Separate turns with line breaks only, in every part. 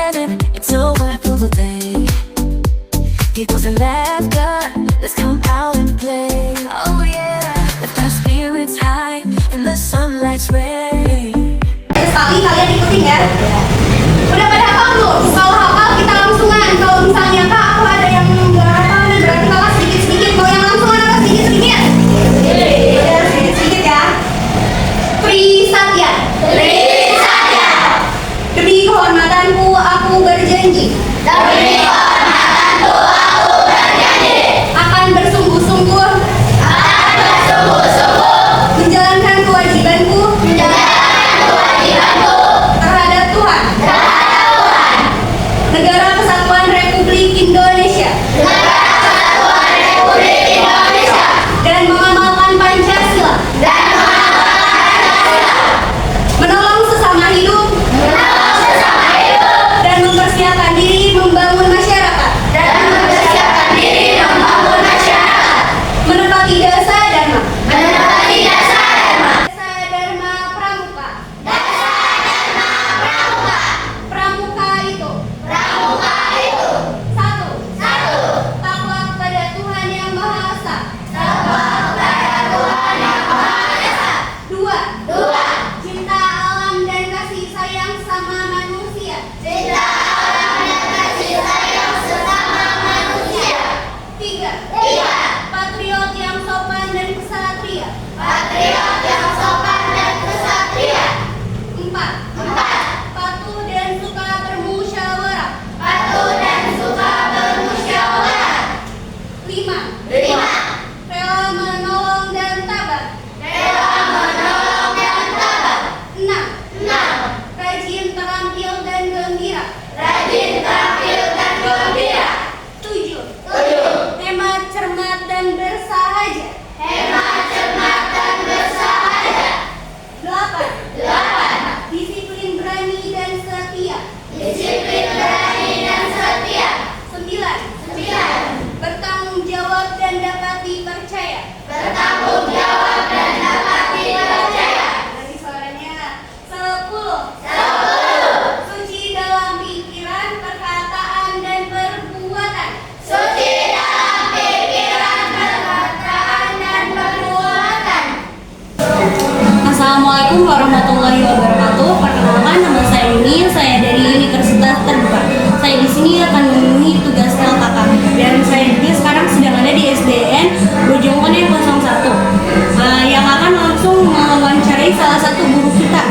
heading into a wonderful day. People say laughter, let's come out and play. Oh yeah, let our spirits high in the sunlight's ray.
Sekali kalian ikutin ya. Udah pada hafal belum? Kalau hafal kita langsungan. Kalau misalnya kak aku ada yang nggak hafal nih berarti kakak sedikit-sedikit. Kalau yang langsungan apa sedikit-sedikit? Iya, sedikit-sedikit ya. Trisatya. Trisatya. Demi kehormatanku aku berjanji. Demi kehormatanku aku berjanji. Akan bersungguh-sungguh. Akan bersungguh-sungguh. Menjalankan kewajibanku. Terhadap Tuhan. Negara Kesatuan Republik Indonesia. Dan mengamalkan Pancasila. Menolong sesama hidup. Dan mempersiapkan diri membangun masyarakat. Menepati dasar Dharma. Dasar Dharma Pramuka. Pramuka itu. Satu. Takwa kepada Tuhan Yang Maha Esa. Dua. Cinta alam dan kasih sayang sama manusia. Tiga. Patriot yang sopan dan kesatria. Empat. Patuh dan suka bermusyawarah. Lima. Rela menolong dan tabah. Enam. Rajin, terampil dan gembira. Tujuh. Hemat, cermat dan bersahaja. Delapan. Disiplin, berani dan setia. Sembilan. Bertanggung jawab dan dapat dipercaya. Dari suaranya. 10. Suci dalam pikiran, perkataan dan perbuatan. Assalamualaikum warahmatullahi wabarakatuh. Perkenalkan, nama saya Yuni. Saya dari Universitas Terbuka. Saya di sini akan memenuhi tugas LKK. Dan saya juga sekarang sedang ada di SDN Bojongkone 01. Yang akan langsung mewawancarai salah satu guru kita,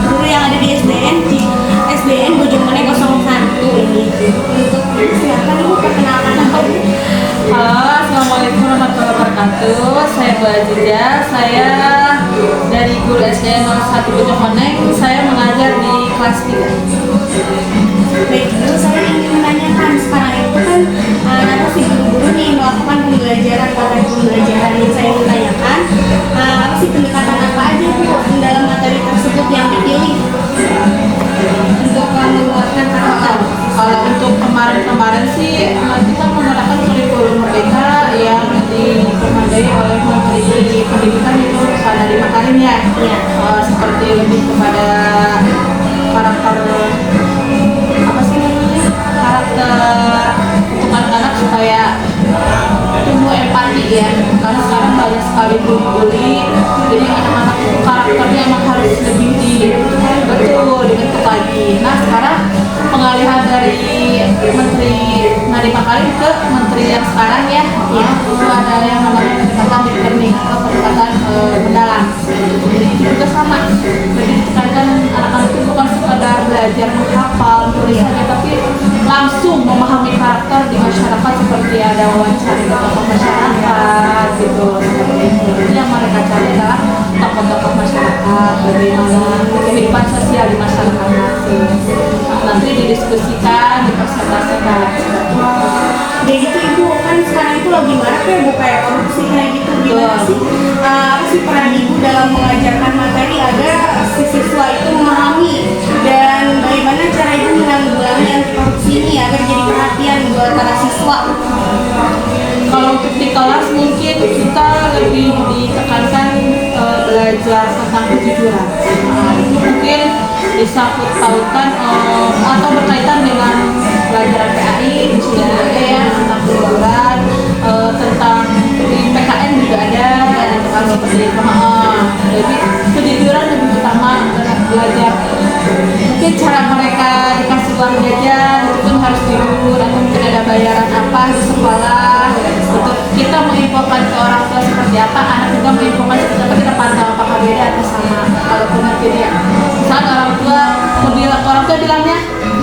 guru yang ada di SDN Bojongkone 01 ini. Silakan Ibu perkenalkan nama Ibu.
Halo, assalamualaikum warahmatullahi wabarakatuh. Saya Bu Aziza. Saya dari guru SDN 01 Bojongkone. Saya mengajar di kelas 3.
Baik, dulu saya ingin menanyakan sekarang itu kan nanti si guru-guru nih melakukan pembelajaran yang saya ingin tanyakan apa sih pendekatan apa aja Bu dalam materi tersebut yang dipilih untuk menguatkan karakter.
Kalau untuk kemarin sih kita menggunakan kurikulum merdeka yang dikomandai oleh Menteri Pendidikan itu Pak Nadiem Makarim ya. Seperti lebih kepada karakter untuk anak-anak supaya tumbuh empati ya, karena sekarang banyak sekali bully, jadi anak-anak itu karakternya emang harus lebih dibentuk lagi. Nah sekarang pengalihan dari Menteri Nadiem Makarim ke Menteri yang sekarang ya, itu ada yang namanya pendekatan learning atau pendekatan mendalam. Jadi itu juga sama, jadi ditekankan anak-anak itu bukan sekadar belajar menghafal nulis saja, tapi langsung memahami karakter di masyarakat, seperti ada wawancara tokoh masyarakat gitu, seperti itu. Jadi yang mereka cari adalah tokoh-tokoh masyarakat, bagaimana kehidupan sosial di masyarakat nanti didiskusikan, dipresentasikan.
Jadi gitu Ibu, kan sekarang itu lagi marak ya Bu kayak korupsi kayak gitu, gimana sih? Apa sih peran Ibu dalam mengajarkan materi agar si siswa itu memahami, dan bagaimana cara Ibu menanggulangi anti korupsi ini agar jadi perhatian buat para siswa?
Kalau untuk di kelas mungkin kita lebih ditekankan belajar tentang kejujuran. Itu mungkin disangkut pautan atau berkaitan dengan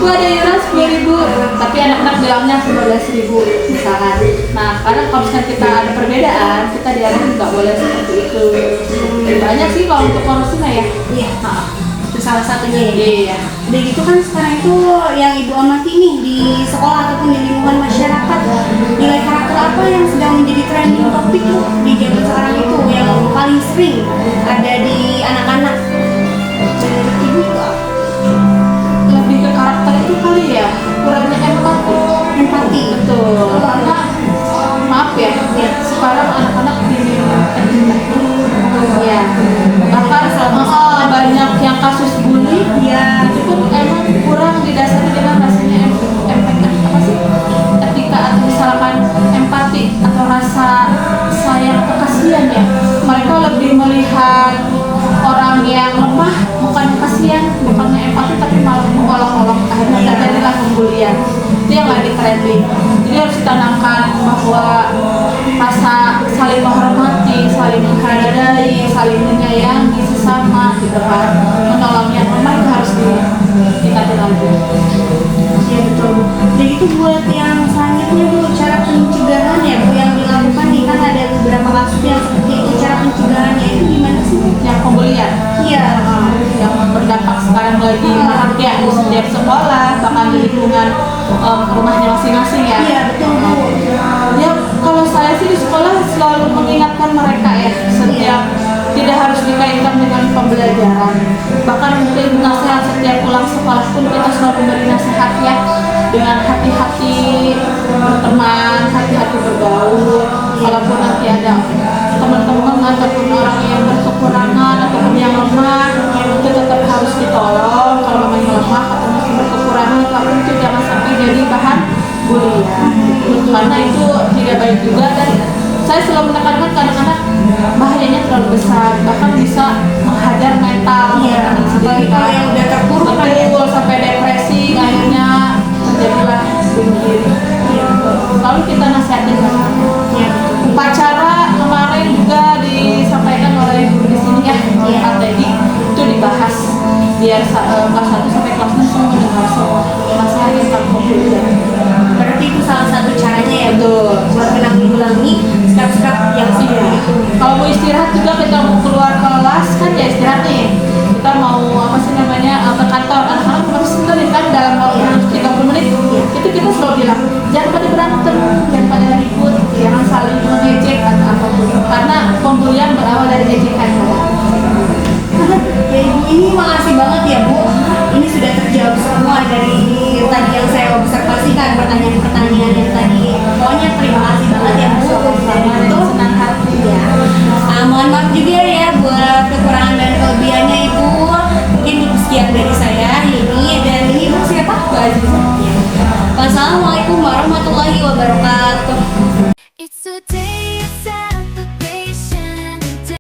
gua ada iuran 10.000, tapi anak-anak bilangnya 15.000 misalkan. Nah, karena kalau misalkan kita ada perbedaan, kita diarahin nggak boleh seperti itu. Banyak sih kalau untuk korupsi mah ya.
Iya.
Nah,
Itu salah satunya ya.
iya.
Udah gitu kan sekarang itu yang ibu amati nih di sekolah ataupun di lingkungan masyarakat, nilai karakter apa yang sedang menjadi trending topik tuh di zaman sekarang itu yang paling sering ada di anak-anak? Menurut ibu itu apa?
Lebih ke karakter itu kali ya, kurangnya empati.
Empati.
Betul. Karena maaf ya, sekarang anak-anak ini ya bahkan banyak yang kasus bully
Iya.
itu pun emang kurang didasari dengan rasanya apa sih, etika atau misalkan empati atau rasa sayang atau kasihan ya. Mereka lebih melihat orang yang lemah bukan kasihan, bukannya empati tapi malah mengolok-olok, akhirnya terjadilah pembulian. Itu yang lagi trending. Jadi harus ditanamkan bahwa rasa saling menghormati, saling menghargai, saling menyayangi sesama gitu kan, menolong yang lemah itu harus ditingkatin lagi.
Iya betul Bu. Jadi itu buat yang selanjutnya Bu, cara pencegahan ya Bu yang dilakukan nih kan ada beberapa kasus yang seperti itu, cara pencegahannya itu gimana sih Bu?
Yang pembulian
Iya.
yang berdampak sekarang lagi marak ya di setiap sekolah, bahkan di lingkungan rumahnya masing-masing ya.
Iya betul Bu.
Ya kalau saya sih di sekolah selalu mengingatkan mereka ya, setiap tidak harus dikaitkan dengan pembelajaran. Bahkan mungkin nasihat setiap pulang sekolah pun kita selalu memberi nasihat ya, dengan hati-hati berteman, hati-hati bergaul. Kalaupun nanti ada teman-teman ataupun orang yang berkekurangan ataupun yang lemah, itu tetap harus ditolong. Kalau memang lemah atau mungkin berkekurangan ataupun itu jangan sampai jadi bahan bulian. Karena itu tidak baik juga, dan saya selalu menekankan ke anak-anak bahayanya terlalu besar, bahkan bisa menghajar mental
Iya. Apalagi kalau yang udah terpuruk kan ya.
betul, sampai depresi, akhirnya terjadilah bunuh diri. Lalu kita nasihatin
Iya betul.
upacara kemarin juga disampaikan oleh guru di sini ya, strategi itu dibahas biar kelas 1 sampai kelas 6 semua mendengar semua nasihat tentang pembelajaran.
Berarti itu salah satu caranya ya Bu,
Betul.
buat menanggulangi sikap-sikap yang seperti
Iya.
itu.
Kalau mau istirahat juga, kita mau keluar kelas kan ya istirahat nih. Kita mau apa sih namanya ke kantor, anak-anak harus sebentar kan dalam waktu 30 menit. Itu kita selalu bilang jangan pada berantem, jangan pada ribut, jangan saling mengejek atau apapun. Karena pembulian berawal dari ejekan.
Ya Ibu ini makasih banget